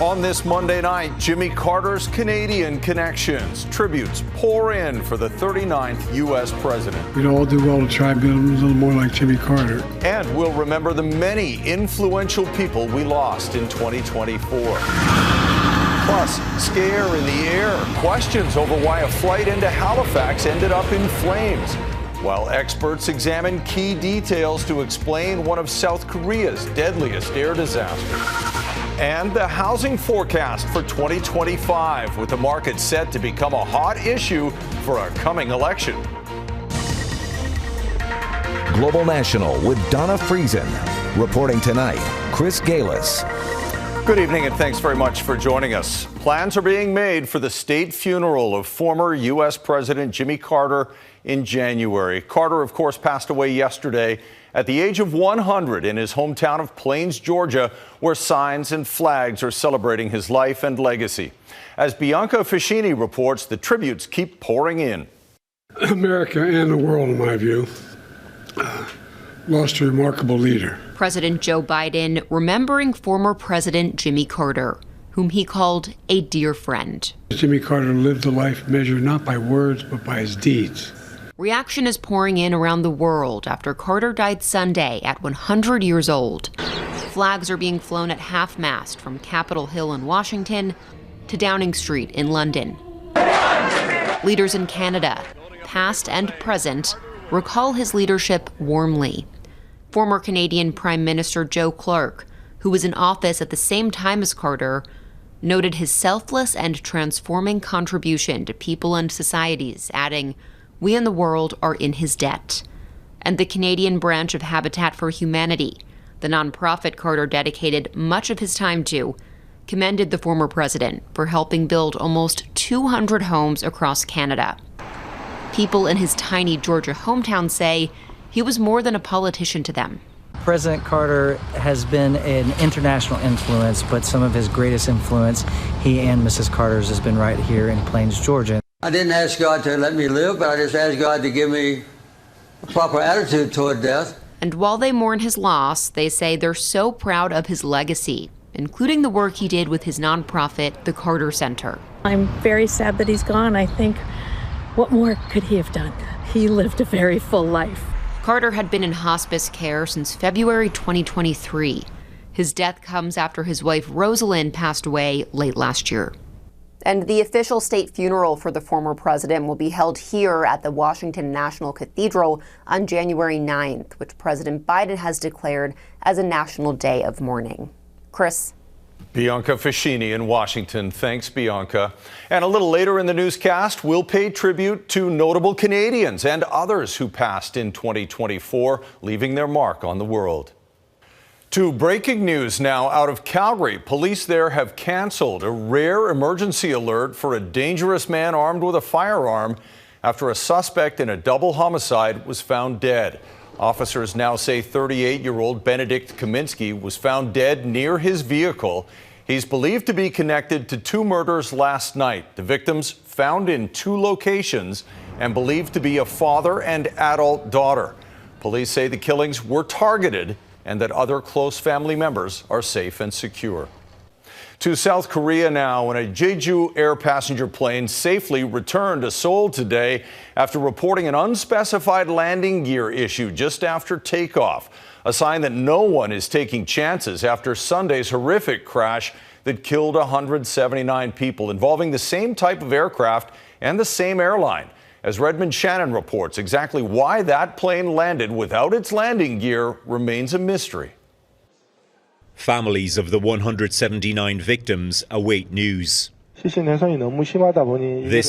On this Monday night, Jimmy Carter's Canadian connections. Tributes pour in for the 39th U.S. president. We'd all do well to try and be a little more like Jimmy Carter. And we'll remember the many influential people we lost in 2024. Plus, scare in the air. Questions over why a flight into Halifax ended up in flames. While experts examine key details to explain one of South Korea's deadliest air disasters. And the housing forecast for 2025, with the market set to become a hot issue for a coming election. Global National with Donna Friesen. Reporting tonight, Chris Galis. Good evening and thanks very much for joining us. Plans are being made for the state funeral of former U.S. President Jimmy Carter in January. Carter, of course, passed away yesterday at the age of 100 in his hometown of Plains, Georgia, where signs and flags are celebrating his life and legacy. As Bianca Facchinei reports, the tributes keep pouring in. America and the world, in my view, lost a remarkable leader. President Joe Biden remembering former President Jimmy Carter, whom he called a dear friend. Jimmy Carter lived a life measured not by words, but by his deeds. Reaction is pouring in around the world after Carter died Sunday at 100 years old. Flags are being flown at half-mast from Capitol Hill in Washington to Downing Street in London. Leaders in Canada, past and present, recall his leadership warmly. Former Canadian Prime Minister Joe Clark, who was in office at the same time as Carter, noted his selfless and transforming contribution to people and societies, adding, "We in the world are in his debt." And the Canadian branch of Habitat for Humanity, the nonprofit Carter dedicated much of his time to, commended the former president for helping build almost 200 homes across Canada. People in his tiny Georgia hometown say he was more than a politician to them. President Carter has been an international influence, but some of his greatest influence, he and Mrs. Carter's, has been right here in Plains, Georgia. I didn't ask God to let me live, but I just asked God to give me a proper attitude toward death. And while they mourn his loss, they say they're so proud of his legacy, including the work he did with his nonprofit, the Carter Center. I'm very sad that he's gone. I think, what more could he have done? He lived a very full life. Carter had been in hospice care since February 2023. His death comes after his wife Rosalind passed away late last year. And the official state funeral for the former president will be held here at the Washington National Cathedral on January 9th, which President Biden has declared as a national day of mourning. Chris? Bianca Facchinei in Washington. Thanks, Bianca. And a little later in the newscast, we'll pay tribute to notable Canadians and others who passed in 2024, leaving their mark on the world. To breaking news now out of Calgary. Police there have canceled a rare emergency alert for a dangerous man armed with a firearm after a suspect in a double homicide was found dead. Officers now say 38-year-old Benedict Kaminsky was found dead near his vehicle. He's believed to be connected to two murders last night. The victims found in two locations and believed to be a father and adult daughter. Police say the killings were targeted and that other close family members are safe and secure. To South Korea now, when a Jeju Air passenger plane safely returned to Seoul today after reporting an unspecified landing gear issue just after takeoff. A sign that no one is taking chances after Sunday's horrific crash that killed 179 people involving the same type of aircraft and the same airline. As Redmond Shannon reports, exactly why that plane landed without its landing gear remains a mystery. Families of the 179 victims await news. This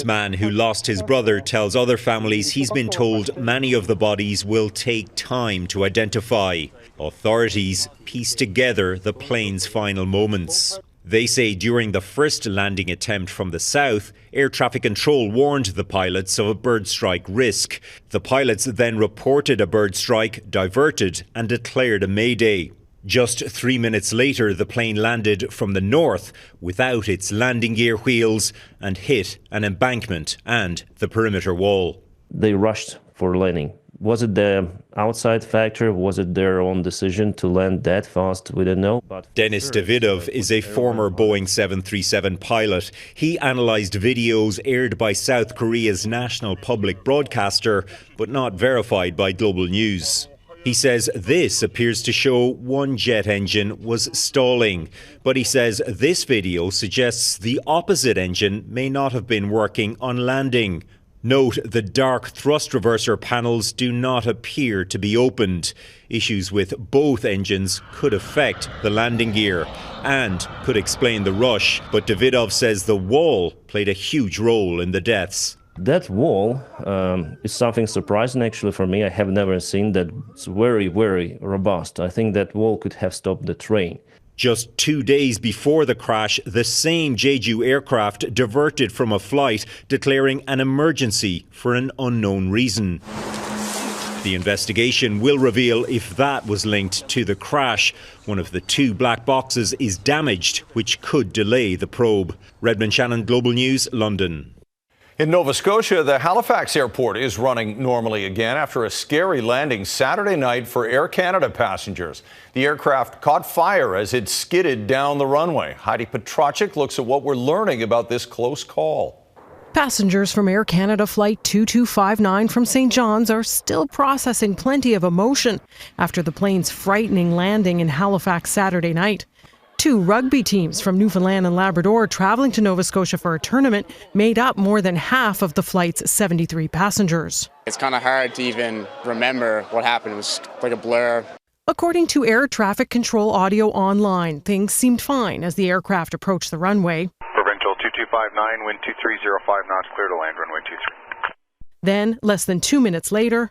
man who lost his brother tells other families he's been told many of the bodies will take time to identify. Authorities piece together the plane's final moments. They say during the first landing attempt from the south, air traffic control warned the pilots of a bird strike risk. The pilots then reported a bird strike, diverted and declared a mayday. Just 3 minutes later, the plane landed from the north without its landing gear wheels and hit an embankment and the perimeter wall. They rushed for landing. Was it the outside factor? Was it their own decision to land that fast? We don't know. But Denis Davidov is a former Boeing 737 pilot. He analysed videos aired by South Korea's national public broadcaster, but not verified by Global News. He says this appears to show one jet engine was stalling. But he says this video suggests the opposite engine may not have been working on landing. Note the dark thrust reverser panels do not appear to be opened. Issues with both engines could affect the landing gear and could explain the rush. But Davidov says the wall played a huge role in the deaths. that wall is something surprising actually for me. I have never seen that. It's very, very robust. I think that wall could have stopped the train. Just 2 days before the crash, the same Jeju aircraft diverted from a flight, declaring an emergency for an unknown reason. The investigation will reveal if that was linked to the crash. One of the two black boxes is damaged, which could delay the probe. Redmond Shannon, Global News, London. In Nova Scotia, the Halifax airport is running normally again after a scary landing Saturday night for Air Canada passengers. The aircraft caught fire as it skidded down the runway. Heidi Petrachik looks at what we're learning about this close call. Passengers from Air Canada Flight 2259 from St. John's are still processing plenty of emotion after the plane's frightening landing in Halifax Saturday night. Two rugby teams from Newfoundland and Labrador traveling to Nova Scotia for a tournament made up more than half of the flight's 73 passengers. It's kind of hard to even remember what happened. It was like a blur. According to air traffic control audio online, things seemed fine as the aircraft approached the runway. Provincial 2259, wind 2305 knots, clear to land, runway 23. Then, less than 2 minutes later,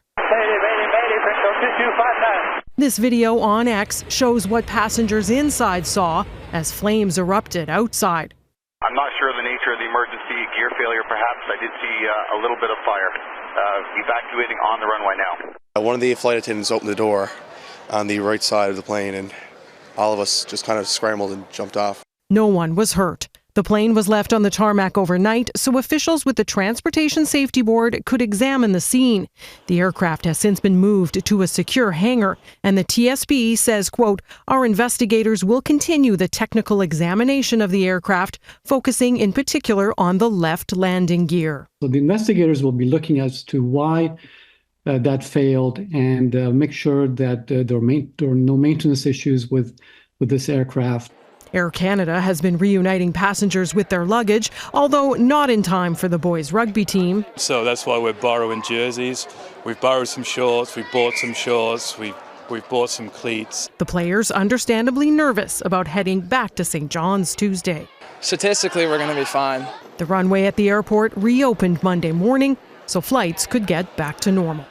this video on X shows what passengers inside saw as flames erupted outside. I'm not sure of the nature of the emergency, gear failure perhaps. I did see a little bit of fire. Evacuating on the runway now. One of the flight attendants opened the door on the right side of the plane and all of us just kind of scrambled and jumped off. No one was hurt. The plane was left on the tarmac overnight so officials with the Transportation Safety Board could examine the scene. The aircraft has since been moved to a secure hangar, and the TSB says, quote, "Our investigators will continue the technical examination of the aircraft, focusing in particular on the left landing gear." So the investigators will be looking as to why that failed and make sure that there are no maintenance issues with this aircraft. Air Canada has been reuniting passengers with their luggage, although not in time for the boys' rugby team. So that's why we're borrowing jerseys. We've borrowed some shorts, we've bought some shorts, we've bought some cleats. The players understandably nervous about heading back to St. John's Tuesday. Statistically, we're going to be fine. The runway at the airport reopened Monday morning, so flights could get back to normal.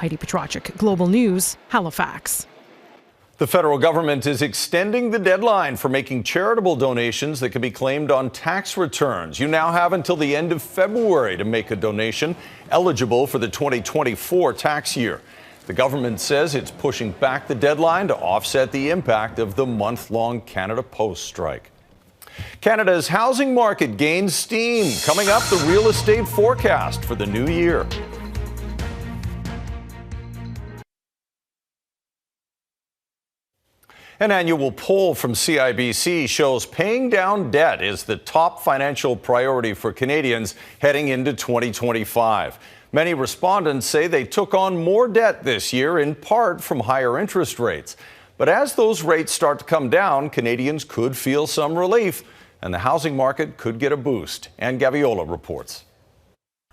Heidi Petrachik, Global News, Halifax. The federal government is extending the deadline for making charitable donations that can be claimed on tax returns. You now have until the end of February to make a donation eligible for the 2024 tax year. The government says it's pushing back the deadline to offset the impact of the month-long Canada Post strike. Canada's housing market gains steam. Coming up, the real estate forecast for the new year. An annual poll from CIBC shows paying down debt is the top financial priority for Canadians heading into 2025. Many respondents say they took on more debt this year, in part from higher interest rates. But as those rates start to come down, Canadians could feel some relief, and the housing market could get a boost. Anne Gaviola reports.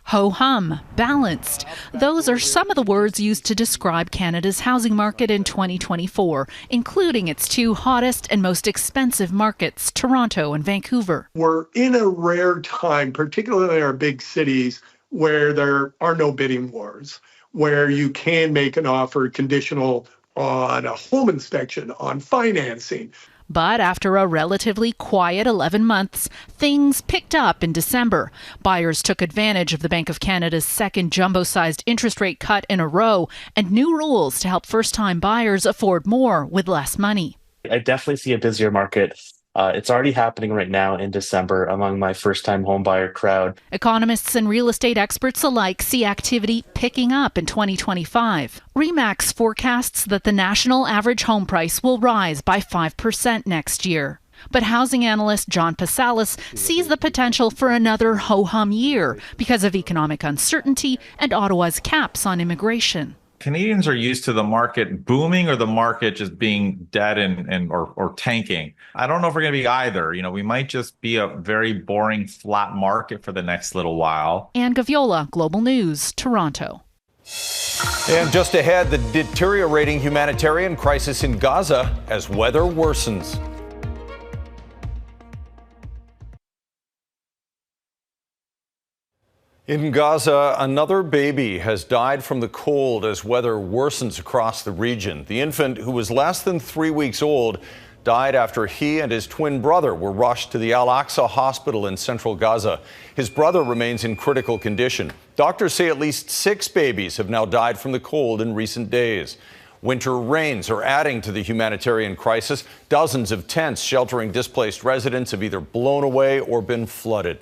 Ho-hum, balanced. Those are some of the words used to describe Canada's housing market in 2024, including its two hottest and most expensive markets, Toronto and Vancouver. We're in a rare time, particularly in our big cities, where there are no bidding wars, where you can make an offer conditional on a home inspection, on financing. But after a relatively quiet 11 months, things picked up in December. Buyers took advantage of the Bank of Canada's second jumbo-sized interest rate cut in a row and new rules to help first-time buyers afford more with less money. I definitely see a busier market It's already happening right now in December among my first-time homebuyer crowd. Economists and real estate experts alike see activity picking up in 2025. RE/MAX forecasts that the national average home price will rise by 5% next year. But housing analyst John Pasalis sees the potential for another ho-hum year because of economic uncertainty and Ottawa's caps on immigration. Canadians are used to the market booming or the market just being dead or tanking. I don't know if we're going to be either. We might just be a very boring, flat market for the next little while. Anne Gaviola, Global News, Toronto. And just ahead, the deteriorating humanitarian crisis in Gaza as weather worsens. In Gaza, another baby has died from the cold as weather worsens across the region. The infant, who was less than 3 weeks old, died after he and his twin brother were rushed to the Al-Aqsa hospital in central Gaza. His brother remains in critical condition. Doctors say at least 6 babies have now died from the cold in recent days. Winter rains are adding to the humanitarian crisis. Dozens of tents sheltering displaced residents have either blown away or been flooded.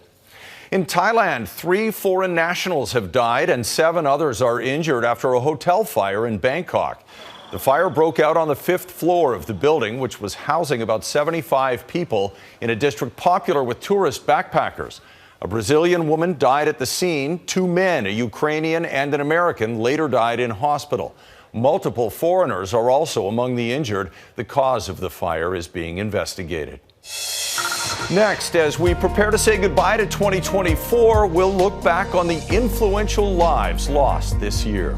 In Thailand, 3 foreign nationals have died and 7 others are injured after a hotel fire in Bangkok. The fire broke out on the 5th floor of the building, which was housing about 75 people in a district popular with tourist backpackers. A Brazilian woman died at the scene. 2 men, a Ukrainian and an American, later died in hospital. Multiple foreigners are also among the injured. The cause of the fire is being investigated. Next, as we prepare to say goodbye to 2024, we'll look back on the influential lives lost this year.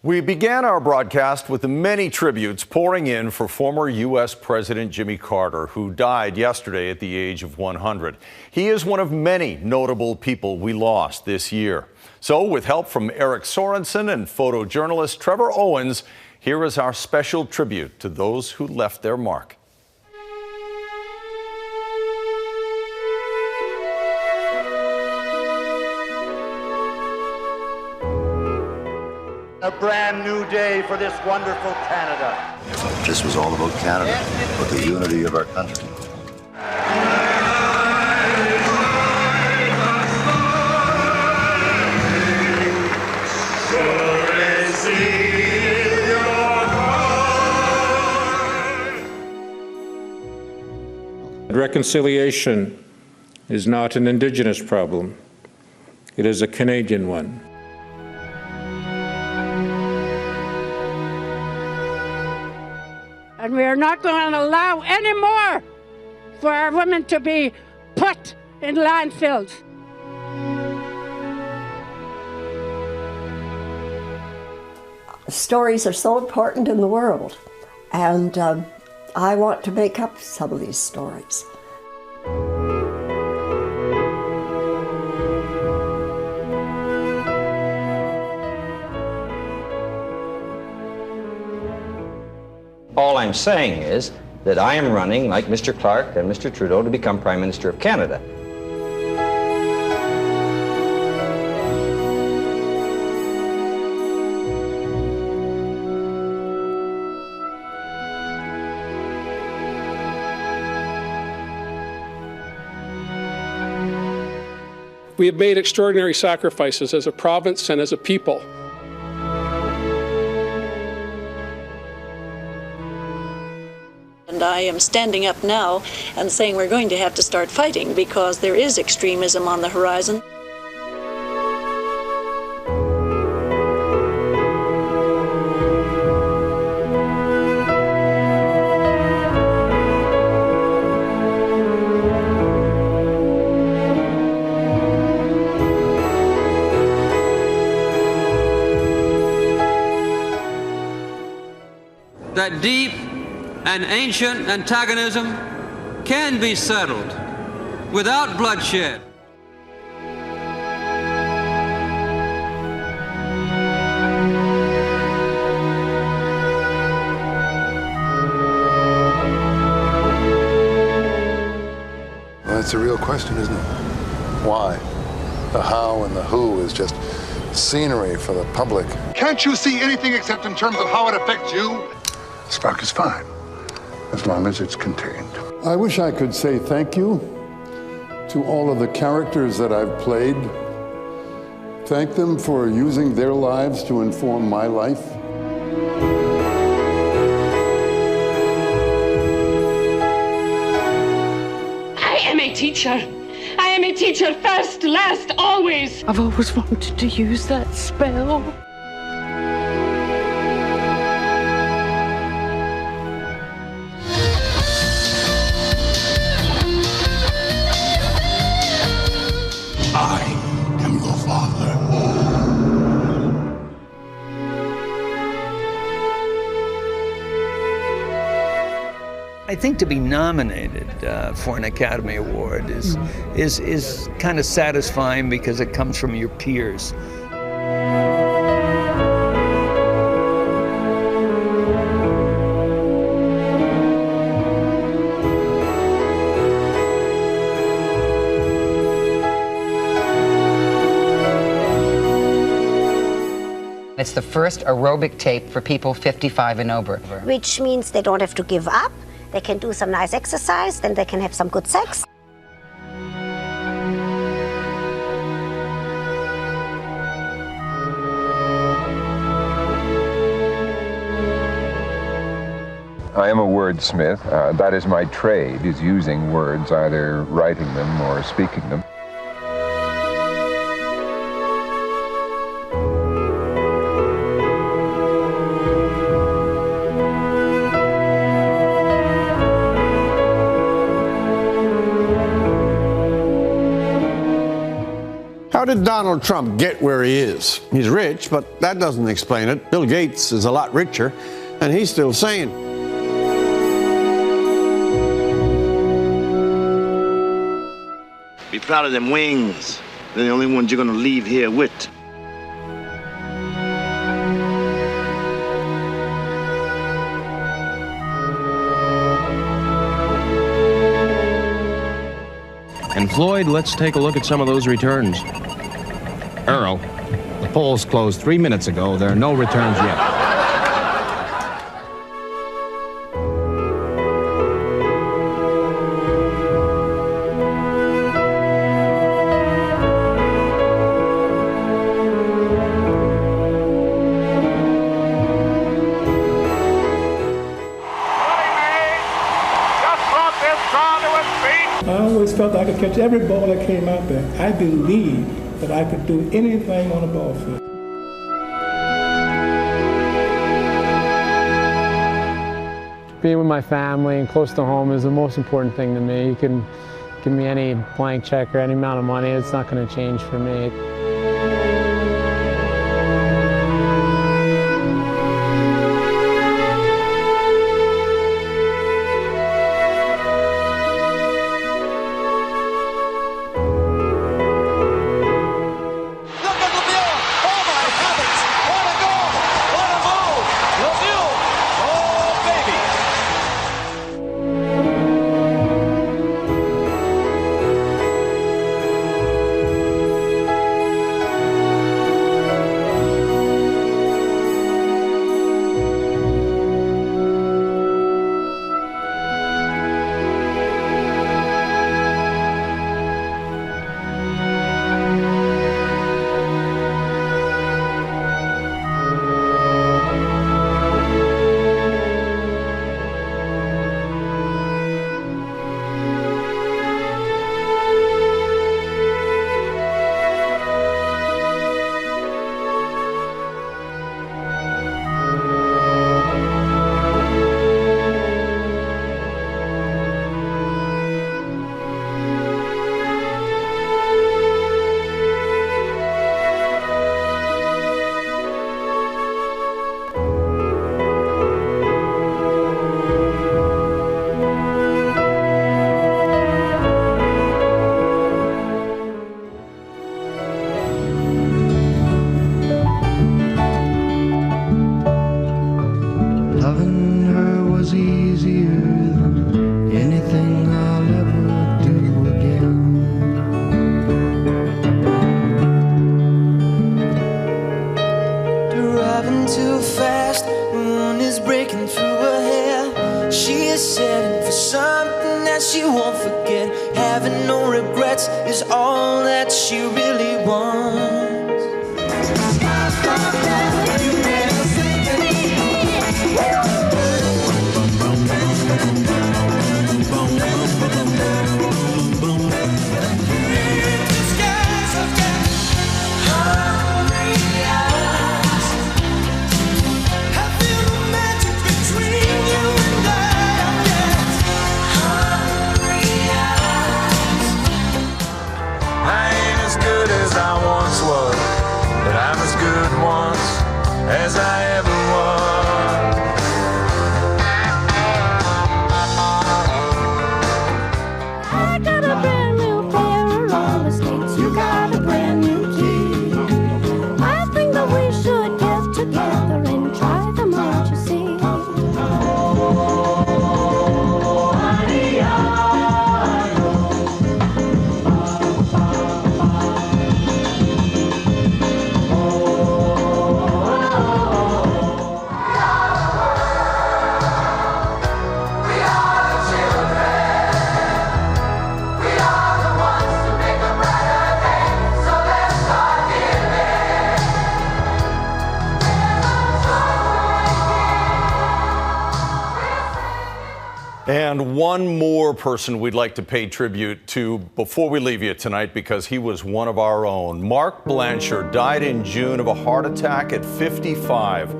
We began our broadcast with the many tributes pouring in for former U.S. President Jimmy Carter, who died yesterday at the age of 100. He is one of many notable people we lost this year. So, with help from Eric Sorensen and photojournalist Trevor Owen, here is our special tribute to those who left their mark. A brand new day for this wonderful Canada. This was all about Canada, but the unity of our country. Reconciliation is not an Indigenous problem. It is a Canadian one. And we are not going to allow any more for our women to be put in landfills. Stories are so important in the world, and I want to make up some of these stories. All I'm saying is that I am running, like Mr. Clark and Mr. Trudeau, to become Prime Minister of Canada. We have made extraordinary sacrifices as a province and as a people. And I am standing up now and saying we're going to have to start fighting because there is extremism on the horizon. That deep and ancient antagonism can be settled without bloodshed. Well, that's a real question, isn't it? Why? The how and the who is just scenery for the public. Can't you see anything except in terms of how it affects you? Spark is fine, as long as it's contained. I wish I could say thank you to all of the characters that I've played. Thank them for using their lives to inform my life. I am a teacher. I am a teacher first, last, always. I've always wanted to use that spell. I am your father. I think to be nominated for an Academy Award is kind of satisfying because it comes from your peers. It's the first aerobic tape for people 55 and over. Which means they don't have to give up. They can do some nice exercise, then they can have some good sex. I am a wordsmith. That is my trade, is using words, either writing them or speaking them. How did Donald Trump get where he is? He's rich, but that doesn't explain it. Bill Gates is a lot richer, and he's still sane. Be proud of them wings. They're the only ones you're gonna leave here with. And Floyd, let's take a look at some of those returns. Earl, the polls closed 3 minutes ago. There are no returns yet. I always felt I could catch every ball that came out there. I believed that I could do anything on a ball field. Being with my family and close to home is the most important thing to me. You can give me any blank check or any amount of money, it's not going to change for me. driving too fast, moon is breaking through her hair. She is setting for something that she won't forget. Having no regrets is all that she really wants. As I ever was. I got a brand new pair of roller skates. You got a brand new key. I think that we should get together and try them out, you see. And one more person we'd like to pay tribute to before we leave you tonight, because he was one of our own. Mark Blancher died in June of a heart attack at 55.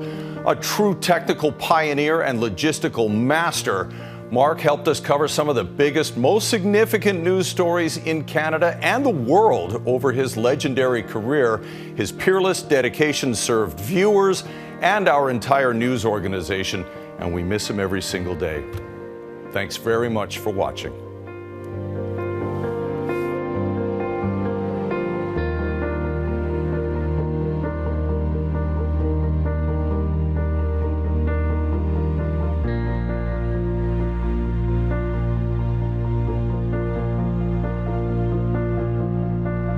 A true technical pioneer and logistical master, Mark helped us cover some of the biggest, most significant news stories in Canada and the world over his legendary career. His peerless dedication served viewers and our entire news organization, and we miss him every single day. Thanks very much for watching.